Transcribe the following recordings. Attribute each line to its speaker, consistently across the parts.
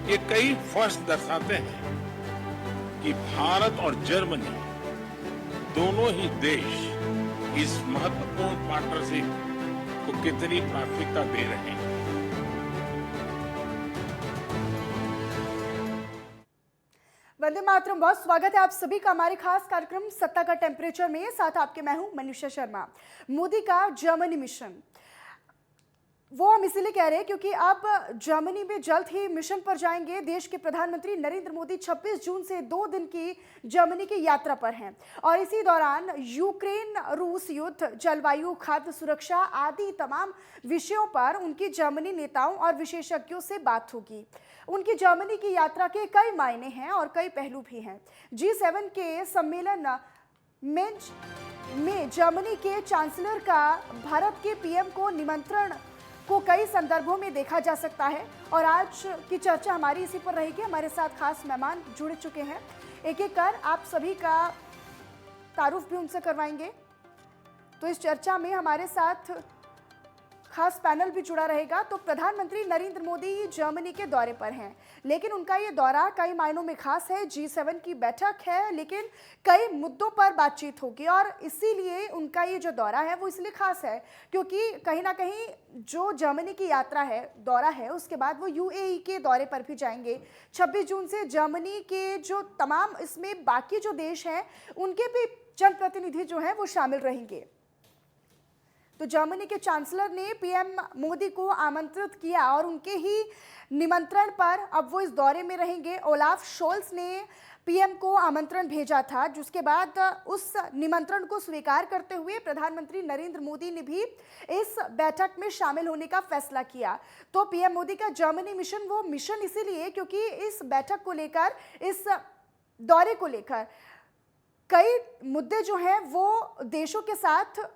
Speaker 1: ये कई फर्स्ट दर्शाते हैं कि भारत और जर्मनी दोनों ही देश इस महत्वपूर्ण पार्टनरशिप को कितनी प्राथमिकता दे रहे हैं।
Speaker 2: वंदे मातरम। बहुत स्वागत है आप सभी का हमारे खास कार्यक्रम सत्ता का टेम्परेचर में। साथ आपके मैं हूं मनीषा शर्मा। मोदी का जर्मनी मिशन, वो हम इसीलिए कह रहे हैं क्योंकि अब जर्मनी में जल्द ही मिशन पर जाएंगे। देश के प्रधानमंत्री नरेंद्र मोदी 26 जून से 2 दिन की जर्मनी की यात्रा पर हैं और इसी दौरान यूक्रेन रूस युद्ध, जलवायु, खाद्य सुरक्षा आदि तमाम विषयों पर उनकी जर्मनी नेताओं और विशेषज्ञों से बात होगी। उनकी जर्मनी की यात्रा के कई मायने हैं और कई पहलू भी हैं। G7 के सम्मेलन में जर्मनी के चांसलर का भारत के पीएम को निमंत्रण को कई संदर्भों में देखा जा सकता है और आज की चर्चा हमारी इसी पर रहेगी। हमारे साथ खास मेहमान जुड़ चुके हैं, एक एक कर आप सभी का तारुफ भी उनसे करवाएंगे। तो इस चर्चा में हमारे साथ खास पैनल भी जुड़ा रहेगा। तो प्रधानमंत्री नरेंद्र मोदी जर्मनी के दौरे पर हैं, लेकिन उनका ये दौरा कई मायनों में खास है। G7 की बैठक है, लेकिन कई मुद्दों पर बातचीत होगी और इसीलिए उनका ये जो दौरा है वो इसलिए खास है क्योंकि कहीं ना कहीं जो जर्मनी की यात्रा है, दौरा है, उसके बाद वो यूएई के दौरे पर भी जाएंगे। 26 जून से जर्मनी के जो तमाम इसमें बाकी जो देश हैं उनके भी जनप्रतिनिधि जो हैं वो शामिल रहेंगे। तो जर्मनी के चांसलर ने पीएम मोदी को आमंत्रित किया और उनके ही निमंत्रण पर अब वो इस दौरे में रहेंगे। ओलाफ शोल्स ने पीएम को आमंत्रण भेजा था, जिसके बाद उस निमंत्रण को स्वीकार करते हुए प्रधानमंत्री नरेंद्र मोदी ने भी इस बैठक में शामिल होने का फैसला किया। तो पीएम मोदी का जर्मनी मिशन वो मिशन इसीलिए क्योंकि इस बैठक को लेकर, इस दौरे को लेकर कई मुद्दे जो हैं वो देशों के साथ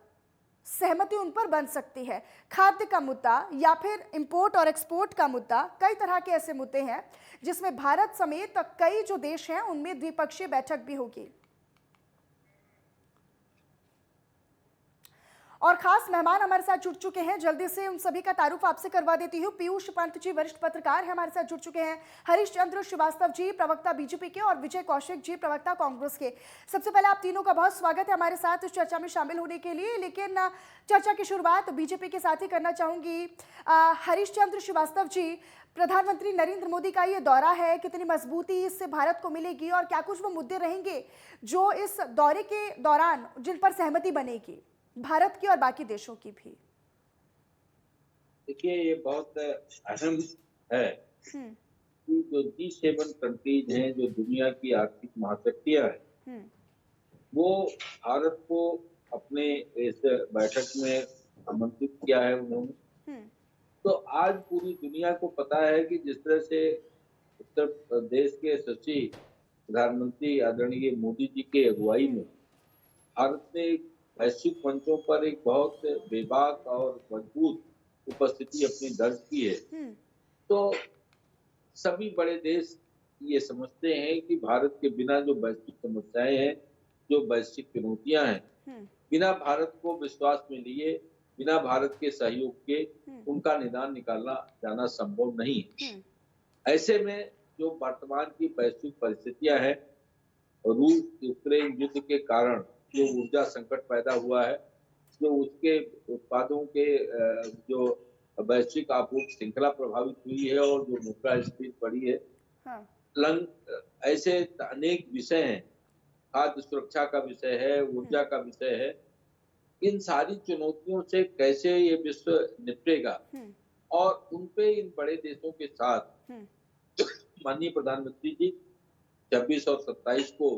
Speaker 2: सहमति उन पर बन सकती है। खाद्य का मुद्दा या फिर इंपोर्ट और एक्सपोर्ट का मुद्दा, कई तरह के ऐसे मुद्दे हैं जिसमें भारत समेत कई जो देश हैं उनमें द्विपक्षीय बैठक भी होगी। और खास मेहमान हमारे साथ जुड़ चुके हैं, जल्दी से उन सभी का तारुफ आपसे करवा देती हूँ। पीयूष पंत जी वरिष्ठ पत्रकार हैं, हमारे साथ जुड़ चुके हैं। हरीश चंद्र श्रीवास्तव जी प्रवक्ता बीजेपी के और विजय कौशिक जी प्रवक्ता कांग्रेस के। सबसे पहले आप तीनों का बहुत स्वागत है हमारे साथ इस चर्चा में शामिल होने के लिए। लेकिन चर्चा की शुरुआत बीजेपी के साथ ही करना चाहूंगी। हरीश चंद्र श्रीवास्तव जी, प्रधानमंत्री नरेंद्र मोदी का ये दौरा है, कितनी मजबूती इससे भारत को मिलेगी और क्या कुछ वो मुद्दे रहेंगे जो इस दौरे के दौरान जिन पर सहमति बनेगी भारत की और बाकी देशों की भी?
Speaker 3: देखिए, ये बहुत अहम है कि जो G7 कंट्रीज हैं, जो दुनिया की आर्थिक महाशक्तियां हैं, वो भारत को अपने इस बैठक में आमंत्रित किया है उन्होंने। तो आज पूरी दुनिया को पता है कि जिस तरह से उत्तर प्रदेश के यशस्वी प्रधानमंत्री आदरणीय मोदी जी के अगुवाई में भारत ने वैश्विक मंचों पर एक बहुत बेबाक और मजबूत उपस्थिति अपनी दर्ज की है। तो सभी बड़े देश ये समझते हैं कि भारत के बिना जो वैश्विक समस्याएं हैं, जो वैश्विक चुनौतियां हैं, बिना भारत को विश्वास में लिए, बिना भारत के सहयोग के उनका निदान निकालना जाना संभव नहीं है। ऐसे में जो वर्तमान की वैश्विक परिस्थितियां हैं, रूस यूक्रेन युद्ध के कारण जो ऊर्जा संकट पैदा हुआ है, जो उसके उत्पादों के जो वैश्विक आपूर्ति श्रृंखला प्रभावित हुई है और जो मुद्रास्फीति बढ़ी है, ऐसे अनेक विषय हैं। खाद्य सुरक्षा का विषय है, ऊर्जा का विषय है। इन सारी चुनौतियों से कैसे ये विश्व निपटेगा और उनपे इन बड़े देशों के साथ माननीय प्रधानमंत्री जी 26 और 27 को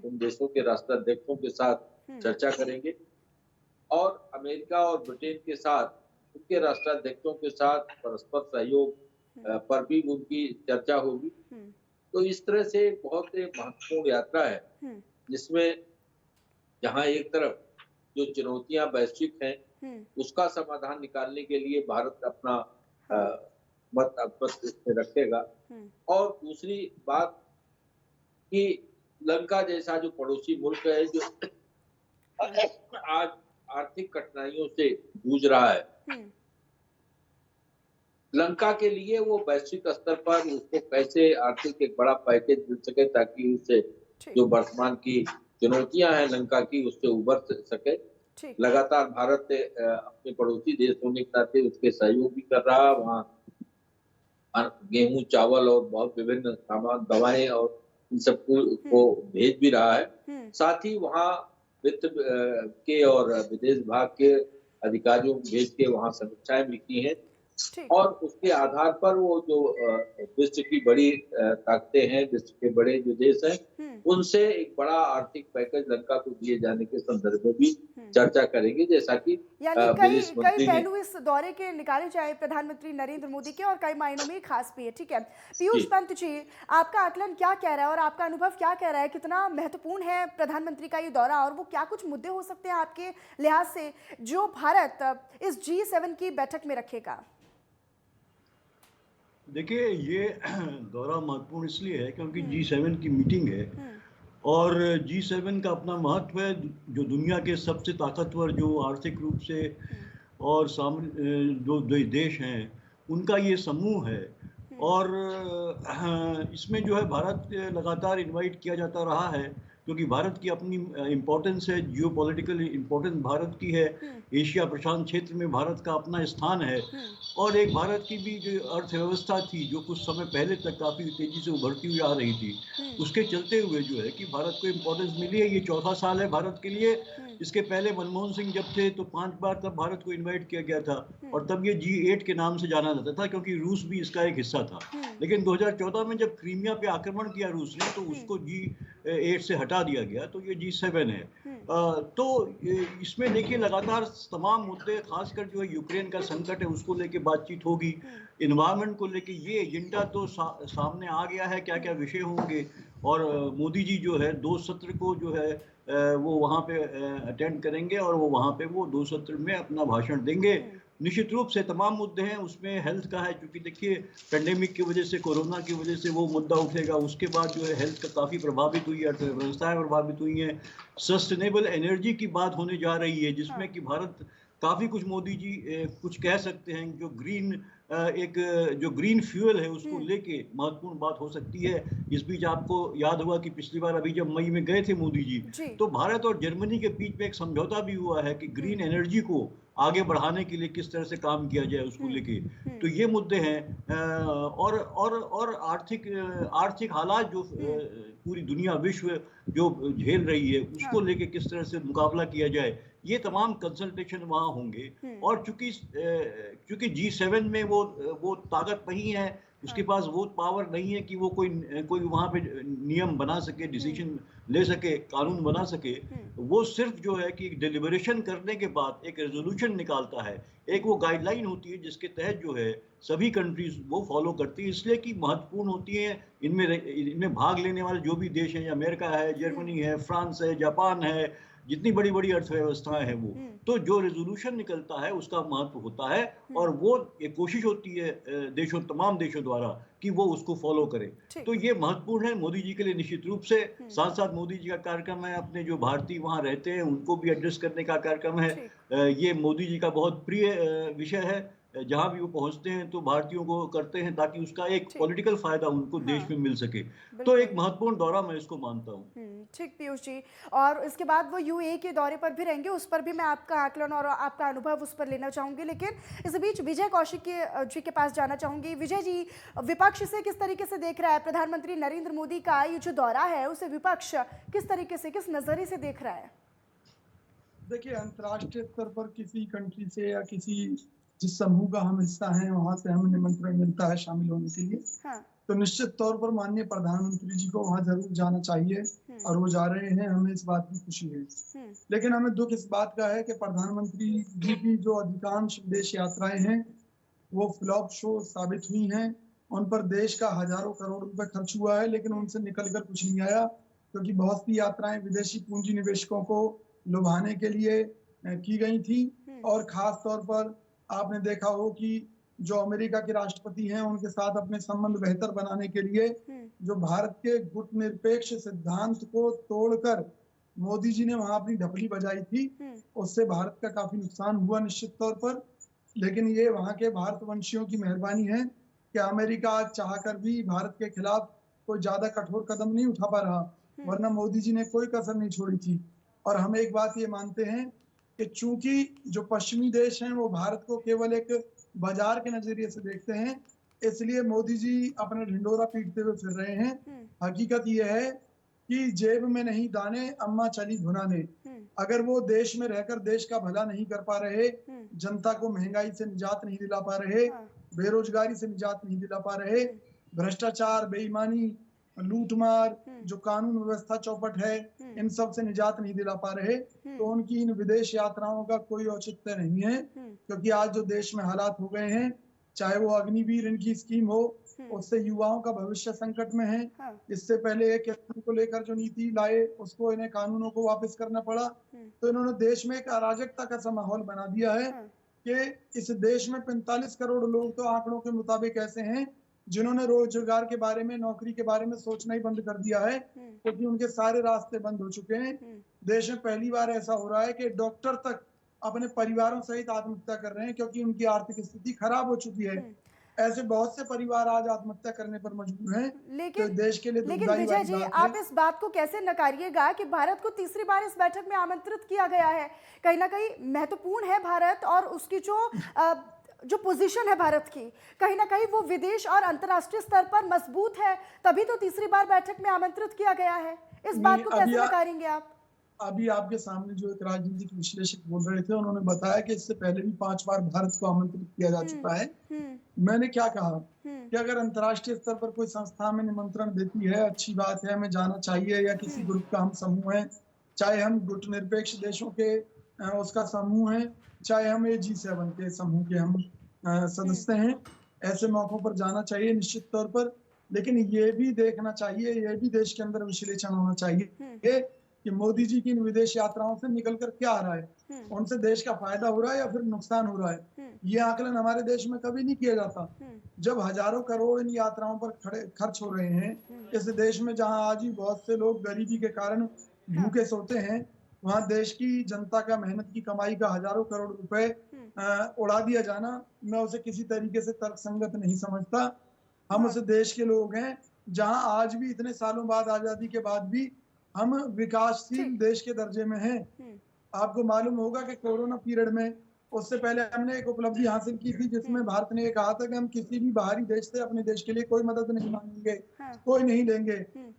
Speaker 3: उन देशों के राष्ट्राध्यक्षों के साथ चर्चा करेंगे और अमेरिका और ब्रिटेन के साथ उनके राष्ट्राध्यक्षों के साथ परस्पर सहयोग पर भी उनकी चर्चा होगी। तो इस तरह से बहुत महत्वपूर्ण यात्रा है जिसमें जहां एक तरफ जो चुनौतियां वैश्विक हैं उसका समाधान निकालने के लिए भारत अपना मत इसमें रखेगा, और दूसरी बात कि लंका जैसा जो पड़ोसी मुल्क है, जो आज आर्थिक कठिनाइयों से जूझ रहा है, लंका के लिए वो वैश्विक स्तर पर उसको कैसे आर्थिक एक बड़ा पैकेज मिल सके ताकि उससे जो वर्तमान की चुनौतियां हैं लंका की उससे उबर सके। लगातार भारत अपने पड़ोसी देश होने के नाते उसके सहयोग भी कर रहा, वहाँ गेहूं, चावल और बहुत विभिन्न सामान, दवाएं और इन सबको भेज भी रहा है। साथ ही वहाँ वित्त के और विदेश विभाग के अधिकारियों को भेज के वहाँ समीक्षाएं भी की हैं और उसके आधार पर वो जो विश्व की बड़ी ताकतें हैं, विश्व के बड़े जो देश हैं, उनसे एक बड़ा आर्थिक पैकेज लंका को दिए जाने के संदर्भ में भी चर्चा करेंगे, जैसा कि
Speaker 2: यानी कई पहलू इस दौरे के निकाले जाए प्रधानमंत्री नरेंद्र मोदी के, और कई मायनों में खास भी है। ठीक है पीयूष पंत जी, आपका आकलन क्या कह रहा है और आपका अनुभव क्या कह रहा है, कितना महत्वपूर्ण है प्रधानमंत्री का ये दौरा, और वो क्या कुछ मुद्दे हो सकते हैं आपके लिहाज से जो भारत इस G7 की बैठक में रखेगा?
Speaker 4: देखिए, ये दौरा महत्वपूर्ण इसलिए है क्योंकि G7 की मीटिंग है और G7 का अपना महत्व है। जो दुनिया के सबसे ताकतवर, जो आर्थिक रूप से और जो देश हैं, उनका ये समूह है और इसमें जो है भारत लगातार इनवाइट किया जाता रहा है क्योंकि भारत की अपनी इम्पोर्टेंस है, जियोपॉलिटिकल इम्पोर्टेंस भारत की है, एशिया प्रशांत क्षेत्र में भारत का अपना स्थान है और एक भारत की भी जो अर्थव्यवस्था थी जो कुछ समय पहले तक काफ़ी तेज़ी से उभरती हुई आ रही थी, उसके चलते हुए जो है कि भारत को इम्पोर्टेंस मिली है। ये चौथा साल है भारत के लिए। इसके पहले मनमोहन सिंह जब थे तो 5 बार तब भारत को इन्वाइट किया गया था और तब ये G8 के नाम से जाना जाता था क्योंकि रूस भी इसका एक हिस्सा था। लेकिन 2014 में जब क्रीमिया पे आक्रमण किया रूस ने तो उसको G8 से हटा दिया गया, तो ये G7 है। तो इसमें देखिए लगातार तमाम मुद्दे, खासकर जो है यूक्रेन का संकट है उसको लेके बातचीत होगी, इन्वायरमेंट को लेके ये एजेंडा तो सामने आ गया है, क्या क्या विषय होंगे। और मोदी जी जो है 2 सत्र को जो है वो वहाँ पे अटेंड करेंगे और वो वहाँ पे वो 2 सत्र में अपना भाषण देंगे। निश्चित रूप से तमाम मुद्दे हैं, उसमें हेल्थ का है क्योंकि देखिए पेंडेमिक की वजह से, कोरोना की वजह से वो मुद्दा उठेगा। उसके बाद जो है हेल्थ का काफ़ी प्रभावित हुई है, अर्थव्यवस्थाएं प्रभावित हुई हैं। सस्टेनेबल एनर्जी की बात होने जा रही है जिसमें कि भारत काफ़ी कुछ, मोदी जी कुछ कह सकते हैं, जो ग्रीन फ्यूल है उसको लेके महत्वपूर्ण बात हो सकती है। इस बीच आपको याद होगा कि पिछली बार अभी जब मई में गए थे मोदी जी तो भारत और जर्मनी के बीच में एक समझौता भी हुआ है कि ग्रीन एनर्जी को आगे बढ़ाने के लिए किस तरह से काम किया जाए उसको लेके। तो ये मुद्दे हैं और आर्थिक हालात जो पूरी दुनिया, विश्व जो झेल रही है उसको लेके किस तरह से मुकाबला किया जाए, ये तमाम कंसल्टेशन वहाँ होंगे। और चूंकि G7 में वो ताकत नहीं है, उसके पास वो पावर नहीं है कि वो कोई वहाँ पे नियम बना सके, डिसीजन ले सके, कानून बना सके। वो सिर्फ जो है कि डिलिबरेशन करने के बाद एक रेजोल्यूशन निकालता है, एक वो गाइडलाइन होती है जिसके तहत जो है सभी कंट्रीज वो फॉलो करती है, इसलिए कि महत्वपूर्ण होती है। इनमें भाग लेने वाले जो भी देश हैं, अमेरिका है, जर्मनी है, फ्रांस है, जापान है, जितनी बड़ी बड़ी अर्थव्यवस्थाएं हैं वो, तो जो रेजोल्यूशन निकलता है उसका महत्व होता है और वो एक कोशिश होती है तमाम देशों द्वारा कि वो उसको फॉलो करें। तो ये महत्वपूर्ण है मोदी जी के लिए निश्चित रूप से। साथ साथ मोदी जी का कार्यक्रम है, अपने जो भारतीय वहाँ रहते हैं उनको भी एड्रेस करने का कार्यक्रम है। ये मोदी जी का बहुत प्रिय विषय है, जहाँ भी वो पहुँचते हैं तो भारतीयों को करते हैं ताकि उसका एक पॉलिटिकल फायदा उनको देश में मिल सके। तो एक महत्वपूर्ण दौरा मैं इसको मानता हूँ।
Speaker 2: ठीक पीयूष जी, और इसके बाद वो UAE के दौरे पर भी रहेंगे, उस पर भी मैं आपका आकलन और आपका अनुभव उस पर लेना चाहूँगी। लेकिन इस बीच विजय कौशिक जी के पास जाना चाहूँगी। विजय जी, विपक्ष से किस तरीके से देख रहा है प्रधानमंत्री नरेंद्र मोदी का ये जो दौरा है, उसे विपक्ष किस तरीके से, किस नज़रिए से देख रहा है?
Speaker 5: देखिए, अंतर्राष्ट्रीय स्तर पर किसी कंट्री से या जिस समूह का हम हिस्सा हैं वहां से हमें निमंत्रण मिलता है शामिल होने के लिए, तो निश्चित तौर पर माननीय प्रधानमंत्री जी को वहां जरूर जाना चाहिए और वो जा रहे हैं, हमें इस बात की खुशी है। लेकिन हमें दुख इस बात का है कि प्रधानमंत्री जी की जो अधिकांश विदेश यात्राएं हैं वो फ्लॉप शो साबित हुई हैं। उन पर देश का हजारों करोड़ रुपए खर्च हुआ है लेकिन उनसे निकल कर कुछ नहीं आया, क्योंकि बहुत सी यात्राएं विदेशी पूंजी निवेशकों को लुभाने के लिए की गई थी। और खास तौर पर आपने देखा हो कि जो अमेरिका के राष्ट्रपति हैं उनके साथ अपने संबंध बेहतर बनाने के लिए जो भारत के गुटनिरपेक्ष सिद्धांत को तोड़कर मोदी जी ने वहां अपनी ढपली बजाई थी, उससे भारत का काफी नुकसान हुआ निश्चित तौर पर। लेकिन ये वहाँ के भारतवंशियों की मेहरबानी है कि अमेरिका चाहकर भी भारत के खिलाफ कोई ज्यादा कठोर कदम नहीं उठा पा रहा, वरना मोदी जी ने कोई कसर नहीं छोड़ी थी। और हम एक बात ये मानते हैं कि चूंकि जो पश्चिमी देश हैं वो भारत को केवल एक बाजार के नजरिए से देखते हैं, इसलिए मोदी जी अपना ढिंडोरा पीटते हुए फिर रहे हैं। हकीकत यह है कि जेब में नहीं दाने, अम्मा चली भुनाने। अगर वो देश में रहकर देश का भला नहीं कर पा रहे, जनता को महंगाई से निजात नहीं दिला पा रहे, बेरोजगारी से निजात नहीं दिला पा रहे, भ्रष्टाचार, बेईमानी, लूटमार, जो कानून व्यवस्था चौपट है, इन सब से निजात नहीं दिला पा रहे, तो उनकी इन विदेश यात्राओं का कोई औचित्य नहीं है। क्योंकि आज जो देश में हालात हो गए हैं, चाहे वो अग्निवीर इनकी स्कीम हो, उससे युवाओं का भविष्य संकट में है। इससे पहले एक कानून को लेकर जो नीति लाए, उसको इन्हें कानूनों को वापस करना पड़ा। तो इन्होंने देश में एक अराजकता का सा माहौल बना दिया है कि इस देश में 45 करोड़ लोग तो आंकड़ों के मुताबिक ऐसे हैं जिन्होंने रोजगार के बारे में, नौकरी के बारे में सोचना ही बंद कर दिया है, क्योंकि उनके सारे रास्ते बंद हो चुके हैं। देश में पहली बार ऐसा हो रहा है कि डॉक्टर तक अपने परिवारों सहित आत्महत्या कर रहे हैं, क्योंकि उनकी आर्थिक स्थिति खराब हो चुकी है। ऐसे बहुत से परिवार आज आत्महत्या करने पर मजबूर हैं।
Speaker 2: लेकिन
Speaker 5: तो देश के लिए
Speaker 2: लेकिन विजय जी, आप इस बात को कैसे नकारिएगा कि भारत को तीसरी बार इस बैठक में आमंत्रित किया गया है? कहीं ना कहीं महत्वपूर्ण है भारत, और उसकी जो पोजीशन है भारत की, कहीं ना कहीं वो विदेश और अंतर्राष्ट्रीय स्तर पर मजबूत है, तभी तो तीसरी बार बैठक में आमंत्रित किया गया है। इस बात को कैसे नकारेंगे आप?
Speaker 5: अभी आपके सामने जो एक राजनीतिक विश्लेषक बोल रहे थे, उन्होंने बताया कि इससे पहले भी 5 बार भारत को आमंत्रित किया जा चुका है। मैंने क्या कहा कि अगर अंतर्राष्ट्रीय स्तर पर कोई संस्था में निमंत्रण देती है, अच्छी बात है, हमें जाना चाहिए। या किसी ग्रुप का हम समूह है, चाहे हम गुटनिरपेक्ष देशों के उसका समूह है, चाहे हम G7 के समूह के हम सदस्य हैं, ऐसे मौकों पर जाना चाहिए निश्चित तौर पर। लेकिन ये भी देखना चाहिए, ये भी देश के अंदर विश्लेषण होना चाहिए कि मोदी जी की इन विदेश यात्राओं से निकलकर क्या आ रहा है, उनसे देश का फायदा हो रहा है या फिर नुकसान हो रहा है। ये आकलन हमारे देश में कभी नहीं किया जाता। जब हजारों करोड़ इन यात्राओं पर खर्च हो रहे हैं, इस देश में जहां आज भी बहुत से लोग गरीबी के कारण भूखे सोते हैं, वहां देश की जनता का मेहनत की कमाई का हजारों करोड़ रुपए उड़ा दिया जाना, मैं उसे किसी तरीके से तर्कसंगत नहीं समझता। हम उस देश के लोग हैं जहां आज भी इतने सालों बाद, आजादी के बाद भी, हम विकासशील देश के दर्जे में हैं। आपको मालूम होगा कि कोरोना पीरियड में, उससे पहले हमने एक उपलब्धि हासिल की थी जिसमें भारत ने कहा था कि हम किसी भी बाहरी देश से अपने देश के लिए कोई मदद नहीं मांगेंगे, कोई नहीं लेंगे।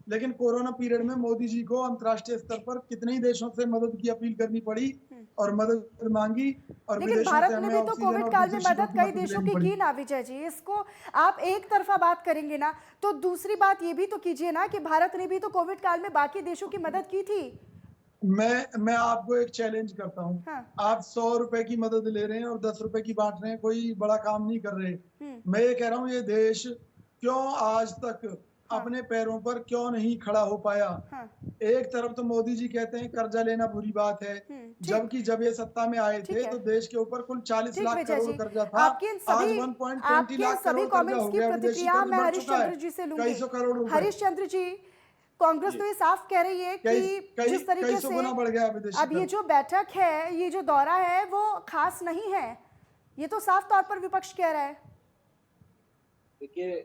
Speaker 5: लेकिन कोरोना पीरियड में मोदी जी को अंतर्राष्ट्रीय स्तर पर कितने ही देशों से मदद की अपील करनी पड़ी और मदद मांगी। और
Speaker 2: लेकिन भारत ने भी तो कोविड काल में मदद कई देशों की ना विजय जी। इसको आप एक तरफा बात करेंगे ना, तो दूसरी बात ये भी तो कीजिए ना कि भारत ने भी तो कोविड काल में बाकी देशों की मदद की थी।
Speaker 5: मैं आपको एक चैलेंज करता हूँ। आप 100 रुपए की मदद ले रहे हैं और 10 रुपए की बांट रहे हैं, कोई बड़ा काम नहीं कर रहे। मैं ये कह रहा हूँ, ये देश क्यों आज तक अपने पैरों पर क्यों नहीं खड़ा हो पाया? एक तरफ तो मोदी जी कहते हैं कर्जा लेना बुरी बात है, जबकि जब ये सत्ता में आए थे तो देश के ऊपर कुल 40 लाख करोड़ कर्जा था। आज 1.20 लाख करोड़ कर्जा हो गया।
Speaker 2: प्रतिक्रिया मैं हरीशचंद्र जी से लूंगी।
Speaker 5: कई सौ करोड़।
Speaker 2: हरीशचंद्र जी, कांग्रेस तो ये साफ कह रही है कि जिस तरीके से
Speaker 5: बढ़ गया
Speaker 2: अब ये जो बैठक है, ये जो दौरा है, वो खास नहीं है, ये तो साफ तौर पर विपक्ष कह रहा है।
Speaker 3: देखिए,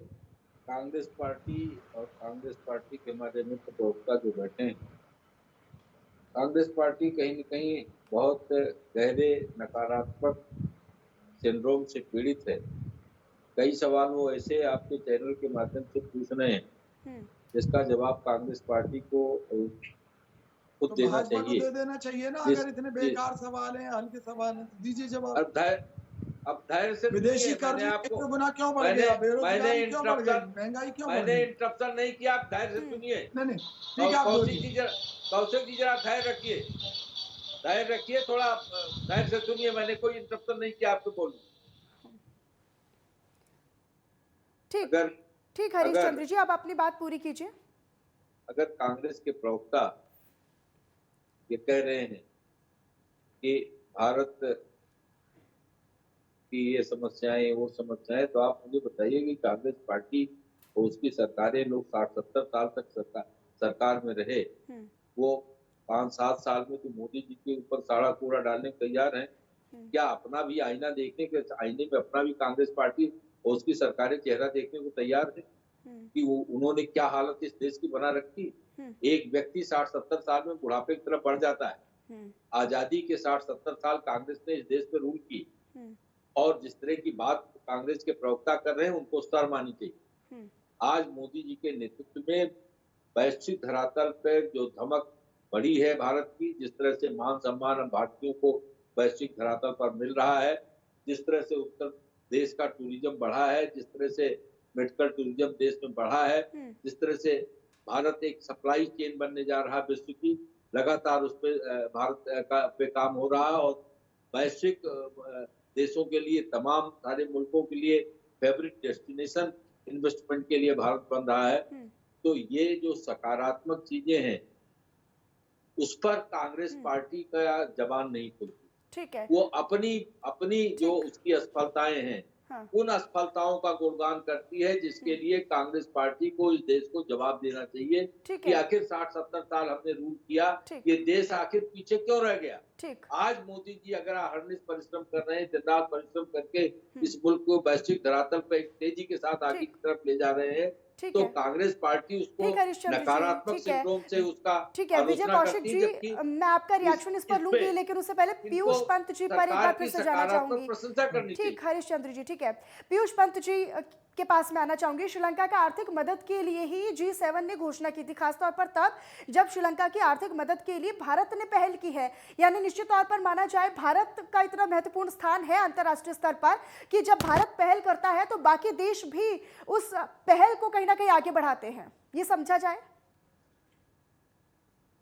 Speaker 3: कांग्रेस पार्टी और कांग्रेस पार्टी के माध्यम से प्रवक्ता जो बैठे हैं, कांग्रेस पार्टी कहीं न कहीं बहुत गहरे नकारात्मक सिंड्रोम से पीड़ित है। कई सवाल वो ऐसे आपके चैनल के माध्यम से पूछ रहे हैं जिसका जवाब कांग्रेस पार्टी को खुद देना चाहिए।
Speaker 5: दे देना चाहिए ना। अगर इतने बेकार सवाल हैं, हल्के सवाल हैं, तो दीजिए जवाब।
Speaker 3: अब धैर्य से
Speaker 5: विदेशी कर्ज आपको गुना क्यों बढ़ गया, बेरोजगारी क्यों बढ़ गई, महंगाई क्यों बढ़ गई?
Speaker 3: मैंने इंटरप्शन नहीं किया, आप धैर्य से सुनिए।
Speaker 5: नहीं ठीक है,
Speaker 3: कौशिक जी जरा धैर्य रखिए, धैर्य रखिए, थोड़ा धैर्य से सुनिए। मैंने कोई इंटरप्शन नहीं किया, आपको बोलूं।
Speaker 2: ठीक हरीशचंद्र जी, आप अपनी बात पूरी कीजिए।
Speaker 3: अगर कांग्रेस के प्रवक्ता ये कह रहे हैं कि भारत की ये समस्याएं, वो समस्याएं, तो आप मुझे बताइए कि कांग्रेस पार्टी और उसकी सरकारें, लोग 60-70 साल तक सरकार में रहे, वो 5-7 साल में तो मोदी जी के ऊपर साड़ा कूड़ा डालने को तैयार हैं क्या अपना भी आईना देखने के, आईने में अपना भी कांग्रेस पार्टी और उसकी सरकारें चेहरा देखने को तैयार है कि उन्होंने क्या हालत इस देश की बना रखी। एक व्यक्ति 60-70 साल में बुढ़ापे की तरफ बढ़ जाता है। आजादी के 60-70 साल कांग्रेस ने इस देश पे रूल की, और जिस तरह की बात कांग्रेस के प्रवक्ता कर रहे हैं उनको सर मानी चाहिए। आज मोदी जी के नेतृत्व में वैश्विक धरातल पर जो धमक बढ़ी है भारत की, जिस तरह से मान सम्मान हम भारतीयों को वैश्विक धरातल पर मिल रहा है, जिस तरह से उत्तर देश का टूरिज्म बढ़ा है, जिस तरह से मेडिकल टूरिज्म देश में बढ़ा है, जिस तरह से भारत एक सप्लाई चेन बनने जा रहा है विश्व की, लगातार उस पे भारत पे काम हो रहा है, और वैश्विक देशों के लिए, तमाम सारे मुल्कों के लिए फेवरेट डेस्टिनेशन इन्वेस्टमेंट के लिए भारत बन रहा है। तो ये जो सकारात्मक चीजें हैं उस पर कांग्रेस पार्टी का जबान नहीं खुलती।
Speaker 2: ठीक है,
Speaker 3: वो अपनी जो उसकी असफलताएं हैं,
Speaker 2: हाँ।
Speaker 3: उन असफलताओं का गुणगान करती है, जिसके लिए कांग्रेस पार्टी को इस देश को जवाब देना चाहिए कि आखिर 60-70 साल हमने रूल किया, ये देश आखिर पीछे क्यों रह गया। आज मोदी जी अगर अहर्निश परिश्रम कर रहे हैं, दिन रात परिश्रम करके इस मुल्क को वैश्विक धरातल पर एक तेजी के साथ आगे की तरफ ले जा रहे हैं, तो कांग्रेस पार्टी उसको नकारात्मक सिंड्रोम से उसका
Speaker 2: ठीक है। विजय कौशिक जी, मैं आपका रिएक्शन इस पर लूंगी, लेकिन उससे पहले पीयूष पंत जी पर एक बार फिर से जाना चाहूंगी।
Speaker 3: प्रशंसा करनी चाहिए।
Speaker 2: ठीक, हरिश्चंद्र जी, ठीक है। पीयूष पंत जी के पास में आना चाहूंगी। श्रीलंका का आर्थिक मदद के लिए ही G7 ने घोषणा की थी, खासतौर पर तब जब श्रीलंका की आर्थिक मदद के लिए भारत ने पहल की है। यानी निश्चित तौर पर माना जाए भारत का इतना महत्वपूर्ण स्थान है अंतर्राष्ट्रीय स्तर पर कि जब भारत पहल करता है तो बाकी देश भी उस पहल को कहीं ना कहीं आगे बढ़ाते हैं, ये समझा जाए।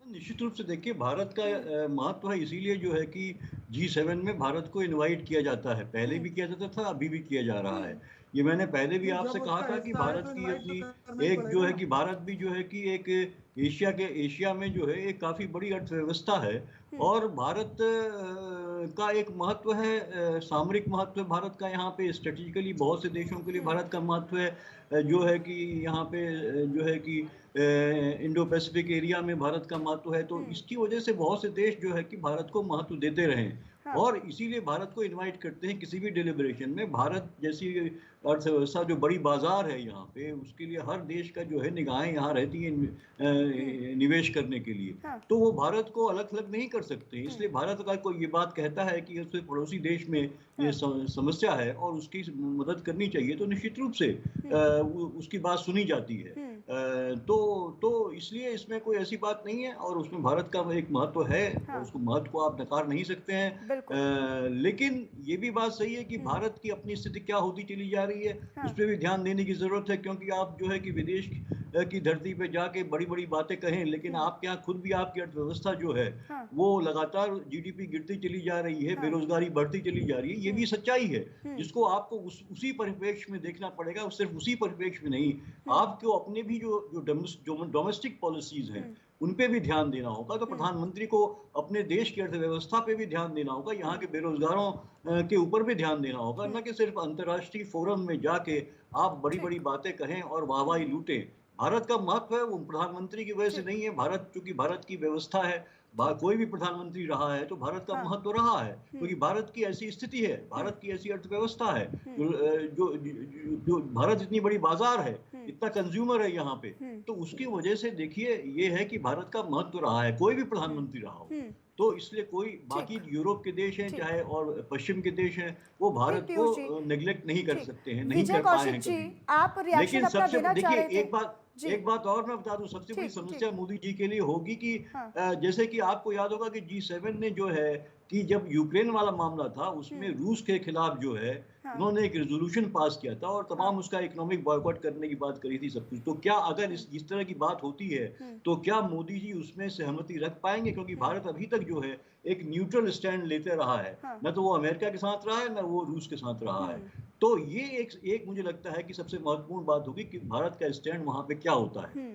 Speaker 4: निश्चित रूप से देखिए, भारत का महत्व है, इसीलिए जो है कि G7 में भारत को इनवाइट किया जाता है। पहले भी किया जाता था, अभी भी किया जा रहा है। ये मैंने पहले भी आपसे कहा था कि भारत की अपनी एक जो है कि भारत भी जो है कि एक एशिया में जो है एक काफ़ी बड़ी अर्थव्यवस्था है, और भारत का एक महत्व है, सामरिक महत्व है भारत का यहाँ पे। स्ट्रेटेजिकली बहुत से देशों के लिए भारत का महत्व है, जो है कि यहाँ पे जो है कि इंडो पैसिफिक एरिया में भारत का महत्व है। तो इसकी वजह से बहुत से देश जो है कि भारत को महत्व देते रहे, और इसीलिए भारत को इनवाइट करते हैं किसी भी डेलिब्रेशन में। भारत जैसी अर्थव्यवस्था जो बड़ी बाजार है यहाँ पे, उसके लिए हर देश का जो है निगाहें यहाँ रहती हैं निवेश करने के लिए। तो वो भारत को अलग थलग नहीं कर सकते। इसलिए भारत का कोई ये बात कहता है कि उसके पड़ोसी देश में ये समस्या है और उसकी मदद करनी चाहिए, तो निश्चित रूप से उसकी बात सुनी जाती है। तो इसलिए इसमें कोई ऐसी बात नहीं है, और उसमें भारत का एक महत्व है, और उसको महत्व को आप नकार नहीं सकते हैं। लेकिन ये भी बात सही है कि भारत की अपनी स्थिति क्या होती चली जा रही है, उस पर भी ध्यान देने की जरूरत है। क्योंकि आप जो है कि विदेश की धरती पे जाके बड़ी बड़ी बातें कहें, लेकिन आपके यहाँ खुद भी आपकी अर्थव्यवस्था जो है वो लगातार जीडीपी गिरती चली जा रही है, बेरोजगारी बढ़ती चली जा रही है। ये भी सच्चाई है, जिसको आपको उसी परिप्रेक्ष्य में देखना पड़ेगा। सिर्फ उसी परिप्रेक्ष्य में नहीं, आपको अपने भी जो डोमेस्टिक पॉलिसीज हैं उन पे भी ध्यान देना होगा। तो प्रधानमंत्री को अपने देश की अर्थव्यवस्था पे भी ध्यान देना होगा, यहाँ के बेरोजगारों के ऊपर भी ध्यान देना होगा, न कि सिर्फ अंतर्राष्ट्रीय फोरम में जाके आप बड़ी बड़ी बातें कहें और वाहवाही लूटें। भारत का महत्व है वो प्रधानमंत्री की वजह से नहीं है। भारत चूंकि भारत की व्यवस्था है, कोई भी प्रधानमंत्री रहा है तो भारत का महत्व रहा है, क्योंकि भारत की ऐसी स्थिति है, भारत की ऐसी अर्थव्यवस्था है, जो भारत इतनी बड़ी बाजार है, इतना कंज्यूमर है यहाँ पे। तो उसकी वजह से देखिए ये है कि भारत का महत्व रहा है, कोई भी प्रधानमंत्री रहा हो। तो इसलिए कोई बाकी यूरोप के देश हैं चाहे और पश्चिम के देश हैं, वो भारत को नेग्लेक्ट नहीं कर सकते हैं, नहीं कर पाए हैं कभी। लेकिन सबसे देखिए एक बात और मैं बता दूं, सबसे बड़ी समस्या मोदी जी के लिए होगी कि जैसे कि आपको याद होगा कि G7 ने जो है कि जब यूक्रेन वाला मामला था उसमें रूस के खिलाफ जो है उन्होंने एक रेजोल्यूशन पास किया था और तमाम उसका इकोनॉमिक बॉयकॉट करने की बात करी थी सब कुछ। तो क्या अगर इस तरह की बात होती है तो क्या मोदी जी उसमें सहमति रख पाएंगे? क्योंकि भारत अभी तक जो है एक न्यूट्रल स्टैंड लेते रहा है, न तो वो अमेरिका के साथ रहा है न वो रूस के साथ रहा है। तो ये एक मुझे लगता है कि सबसे महत्वपूर्ण बात होगी कि भारत का स्टैंड वहां पे क्या होता है।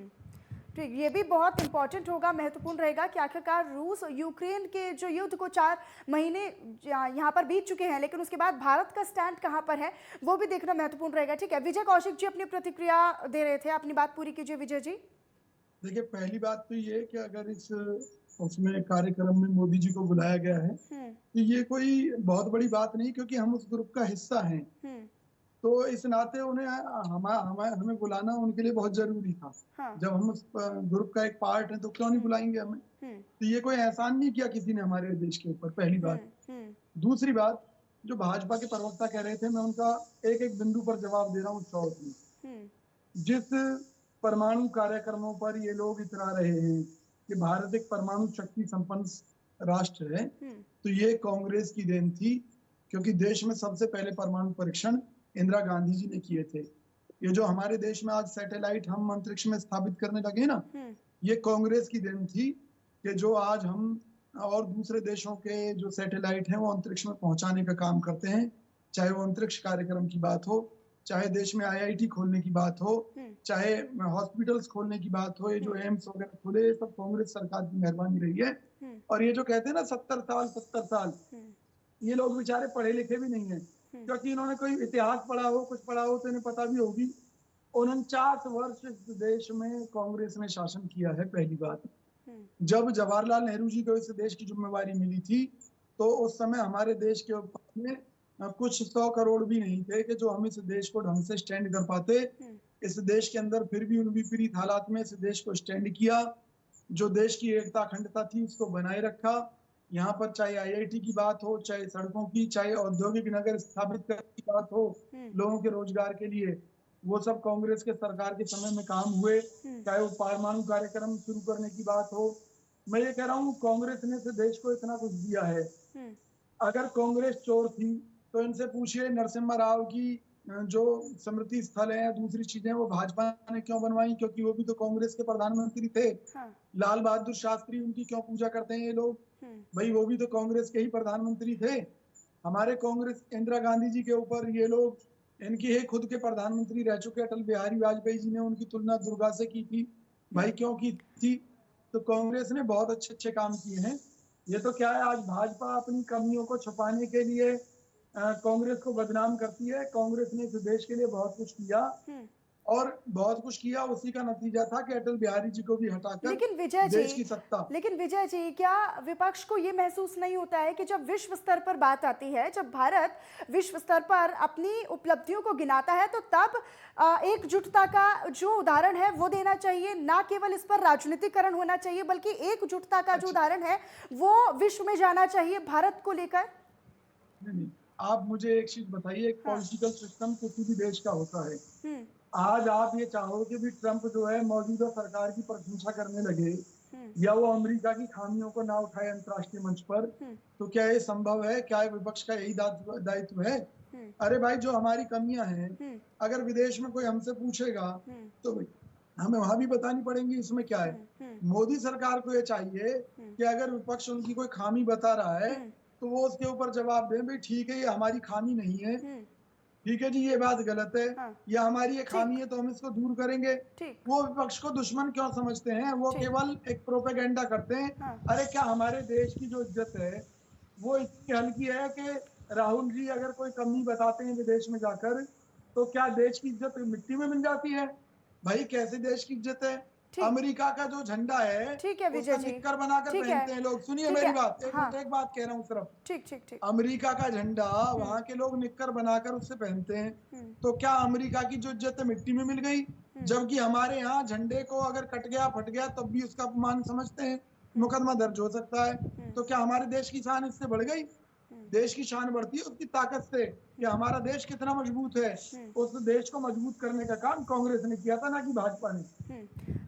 Speaker 2: ठीक, ये भी बहुत इंपॉर्टेंट होगा, महत्वपूर्ण रहेगा कि आखिरकार रूस यूक्रेन के जो युद्ध को 4 महीने यहाँ पर बीत चुके हैं, लेकिन उसके बाद भारत का स्टैंड कहाँ पर है वो भी देखना महत्वपूर्ण रहेगा। ठीक है, विजय कौशिक जी अपनी प्रतिक्रिया दे रहे थे, अपनी बात पूरी कीजिए विजय जी।
Speaker 5: देखिए, पहली बात तो ये कि अगर इस उसमें कार्यक्रम में मोदी जी को बुलाया गया है। तो ये कोई बहुत बड़ी बात नहीं, क्योंकि हम उस ग्रुप का हिस्सा हैं। तो इस नाते उन्हें हमें बुलाना उनके लिए बहुत जरूरी था। जब हम उस ग्रुप का एक पार्ट है तो क्यों नहीं बुलाएंगे हमें। तो ये कोई एहसान नहीं किया किसी ने हमारे देश के ऊपर, पहली बात। दूसरी बात, जो भाजपा के प्रवक्ता कह रहे थे, मैं उनका एक एक बिंदु पर जवाब दे रहा हूँ शॉर्ट में। जिस परमाणु कार्यक्रमों पर ये लोग इतरा रहे हैं कि भारत एक परमाणु शक्ति संपन्न राष्ट्र है, तो ये कांग्रेस की देन थी, क्योंकि देश में सबसे पहले परमाणु परीक्षण इंदिरा गांधी जी ने किए थे। ये जो हमारे देश में आज सैटेलाइट हम अंतरिक्ष में स्थापित करने लगे ना, ये कांग्रेस की देन थी कि जो आज हम और दूसरे देशों के जो सैटेलाइट हैं वो अंतरिक्ष में पहुंचाने का काम करते हैं। चाहे वो अंतरिक्ष कार्यक्रम की बात हो, चाहे देश में IIT खोलने की बात हो, चाहे हॉस्पिटल्स खोलने की बात हो, ये जो एम्स वगैरह खुले, सब कांग्रेस सरकार की मेहरबानी रही है। और ये जो कहते हैं ना 70 साल, ये लोग बेचारे पढ़े लिखे भी नहीं है, क्योंकि इन्होंने कोई इतिहास पढ़ा हो, कुछ पढ़ा हो तो इन्हें पता भी होगी। 49 वर्ष इस देश में कांग्रेस ने शासन किया है। पहली बात, जब जवाहरलाल नेहरू जी को इस देश की जिम्मेवारी मिली थी, तो उस समय हमारे देश के ऊपर में कुछ 100 करोड़ भी नहीं थे कि जो हम इस देश को ढंग से स्टैंड कर पाते। इस देश के अंदर फिर भी उन विपरीत हालात में इस देश को स्टैंड किया, जो देश की एकता अखंडता थी उसको बनाए रखा। यहाँ पर चाहे IIT की बात हो, चाहे सड़कों की, चाहे औद्योगिक नगर स्थापित करने की बात हो लोगों के रोजगार के लिए, वो सब कांग्रेस के सरकार के समय में काम हुए। चाहे वो परमाणु कार्यक्रम शुरू करने की बात हो, मैं ये कह रहा हूँ कांग्रेस ने इस देश को इतना कुछ दिया है। अगर कांग्रेस चोर थी तो इनसे पूछिए नरसिम्हा राव की जो स्मृति स्थल है, दूसरी चीजें, वो भाजपा ने क्यों बनवाई, क्योंकि वो भी तो कांग्रेस के प्रधानमंत्री थे। लाल बहादुर शास्त्री, उनकी क्यों पूजा करते हैं ये लोग, भाई वो भी तो कांग्रेस के ही प्रधानमंत्री थे। हमारे कांग्रेस इंदिरा गांधी जी के ऊपर ये लोग, इनकी ही खुद के प्रधानमंत्री रह चुके अटल बिहारी वाजपेयी जी ने उनकी तुलना दुर्गा से की थी। भाई क्यों की थी? तो कांग्रेस ने बहुत अच्छे अच्छे काम किए हैं। ये तो क्या है, आज भाजपा अपनी कमियों को छुपाने के लिए कांग्रेस को बदनाम करती है। कांग्रेस ने इस देश के लिए बहुत कुछ किया और बहुत कुछ किया, उसी का नतीजा था कि अटल बिहारी जी को भी हटाकर देश की सत्ता।
Speaker 2: लेकिन विजय जी, क्या विपक्ष को ये महसूस नहीं होता है कि जब विश्व स्तर पर बात आती है, जब भारत विश्व स्तर पर अपनी उपलब्धियों को गिनाता है, तो तब एकजुटता का जो उदाहरण है वो देना चाहिए, ना केवल इस पर राजनीतिकरण होना चाहिए, बल्कि एकजुटता का जो उदाहरण है वो विश्व में जाना चाहिए भारत को लेकर।
Speaker 5: नहीं, आप मुझे एक चीज बताइए, एक पॉलिटिकल सिस्टम किसी भी देश का होता है। आज आप ये चाहो कि भी ट्रंप जो है मौजूदा सरकार की प्रशंसा करने लगे या वो अमेरिका की खामियों को ना उठाए अंतर्राष्ट्रीय मंच पर, तो क्या ये संभव है? क्या विपक्ष का यही दायित्व है? अरे भाई, जो हमारी कमियां हैं, अगर विदेश में कोई हमसे पूछेगा तो हमें वहां भी बतानी पड़ेंगी। इसमें क्या है? मोदी सरकार को ये चाहिए कि अगर विपक्ष उनकी कोई खामी बता रहा है तो वो उसके ऊपर जवाब दें, भाई ठीक है ये हमारी खामी नहीं है, ठीक है जी ये बात गलत है, या हमारी ये खामी है तो हम इसको दूर करेंगे। वो विपक्ष को दुश्मन क्यों समझते हैं? वो केवल एक प्रोपेगेंडा करते हैं। अरे क्या हमारे देश की जो इज्जत है वो इतनी हल्की है कि राहुल जी अगर कोई कमी बताते हैं विदेश में जाकर तो क्या देश की इज्जत मिट्टी में मिल जाती है? भाई कैसे देश की इज्जत है? अमेरिका का जो झंडा है,
Speaker 2: ठीक है विजय जी,
Speaker 5: निक्कर बनाकर पहनते हैं लोग। सुनिए मेरी बात, एक बात कह रहा हूँ सिर्फ।
Speaker 2: ठीक।
Speaker 5: अमेरिका का झंडा वहाँ के लोग निक्कर बनाकर उससे पहनते हैं, तो क्या अमेरिका की जो इज्जत है मिट्टी में मिल गई? जबकि हमारे यहाँ झंडे को अगर कट गया फट गया तब भी उसका अपमान समझते हैं, मुकदमा दर्ज हो सकता है। तो क्या हमारे देश की शान इससे बढ़ गई? देश की शान बढ़ती है उसकी ताकत से कि हमारा देश कितना मजबूत है। उस देश को मजबूत करने का काम कांग्रेस ने किया था, ना कि भाजपा ने।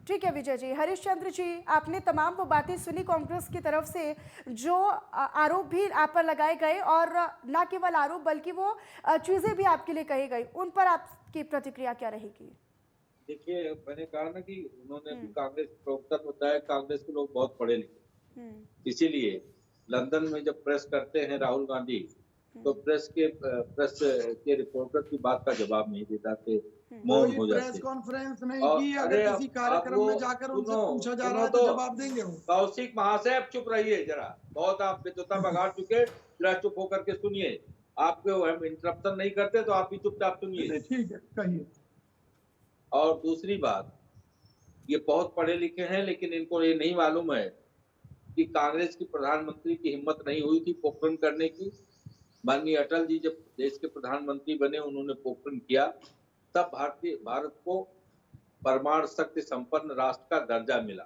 Speaker 2: ठीक है विजय जी। हरिश्चंद्र जी, आपने तमाम वो बातें सुनी कांग्रेस की तरफ से, जो आरोप भी आप पर लगाए गए, और ना केवल आरोप बल्कि वो चीजें भी आपके लिए कही गई, उन पर आपकी प्रतिक्रिया क्या रहेगी?
Speaker 3: देखिए, मैंने कहा ना कि उन्होंने भी कांग्रेस प्रवक्ता बताया, कांग्रेस के लोग बहुत पढ़े लिखे, इसीलिए लंदन में जब प्रेस करते हैं राहुल गांधी तो प्रेस के रिपोर्टर की बात का जवाब नहीं देता थे, मौन हो जाते।
Speaker 5: प्रेस कॉन्फ्रेंस नहीं की, अगर किसी कार्यक्रम में जाकर उनसे पूछा जा रहा है तो जवाब देंगे वो।
Speaker 3: कौशिक महाशय आप चुप रहिए जरा, बहुत आप बेतुता बगाड़ चुके, जरा चुप होकर के सुनिए। आपको हम इंटरप्शन नहीं करते तो आप भी चुपचाप सुनिए।
Speaker 5: ठीक है, कहिए।
Speaker 3: और दूसरी बात, ये बहुत पढ़े लिखे हैं लेकिन इनको ये नहीं मालूम है कि कांग्रेस की प्रधानमंत्री की हिम्मत नहीं हुई थी पोखरण करने की। माननीय अटल जी जब देश के प्रधानमंत्री बने, उन्होंने पोखरण किया, तब भारत को परमाणु शक्ति संपन्न राष्ट्र का दर्जा मिला।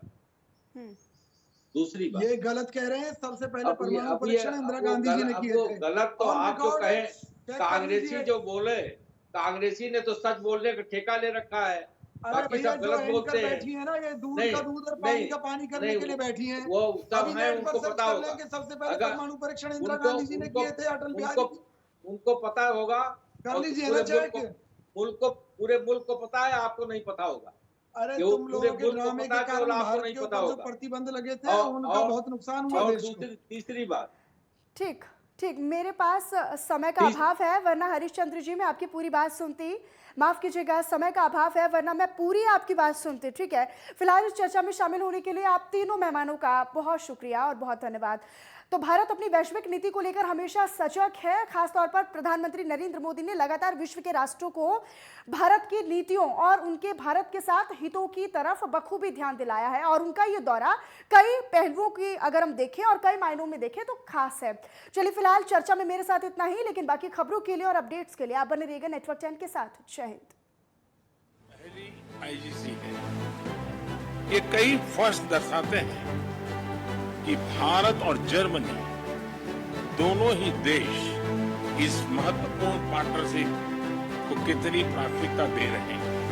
Speaker 3: दूसरी बात,
Speaker 5: ये गलत कह रहे हैं। सबसे पहले परमाणु
Speaker 3: अब
Speaker 5: परीक्षण इंदिरा गांधी जी ने किए थे।
Speaker 3: गलत तो आप जो कहें, कांग्रेसी
Speaker 5: लीजिए।
Speaker 3: जो बोले, कांग्रेसी ने तो सच बोलने का ठेका ले रखा है, बाकी सब गलत बोलते हैं।
Speaker 5: बैठी है ना, ये दूध का दूध और पानी का पानी करने के लिए बैठी हैं।
Speaker 3: वो सब है, उनको पता होगा।
Speaker 5: सबसे पहले परमाणु परीक्षण इंदिरा गांधी जी ने किए थे, अटल बिहारी
Speaker 3: उनको पता होगा।
Speaker 5: कर लीजिए ना चेक।
Speaker 3: पूरे मुल्क को पता है, आपको नहीं पता होगा।
Speaker 5: अरे तुम लोगों के ड्रामे के कारण भारत के ऊपर जो प्रतिबंध लगे थे उनका बहुत नुकसान हुआ देश को।
Speaker 3: तीसरी बात,
Speaker 2: ठीक ठीक, मेरे पास समय का अभाव है, वरना हरिश्चंद्र जी मैं आपकी पूरी बात सुनती। माफ कीजिएगा, समय का अभाव है, वरना मैं पूरी आपकी बात सुनती। ठीक है, फिलहाल इस चर्चा में शामिल होने के लिए आप तीनों मेहमानों का बहुत शुक्रिया और बहुत धन्यवाद। तो भारत अपनी वैश्विक नीति को लेकर हमेशा सजग है। खासतौर पर प्रधानमंत्री नरेंद्र मोदी ने लगातार विश्व के राष्ट्रों को भारत की नीतियों और उनके भारत के साथ हितों की तरफ बखूबी ध्यान दिलाया है, और उनका ये दौरा कई पहलुओं की अगर हम देखें और कई मायनों में देखें तो खास है। चलिए, फिलहाल चर्चा में मेरे साथ इतना ही, लेकिन बाकी खबरों के लिए और अपडेट्स के लिए आप बने रहिएगा नेटवर्क 10 के साथ। जय हिंद।
Speaker 1: पहली आईजीसी है, ये कई फर्स्ट दर्शाते हैं कि भारत और जर्मनी दोनों ही देश इस महत्वपूर्ण पार्टनरशिप को कितनी प्राथमिकता दे रहे हैं।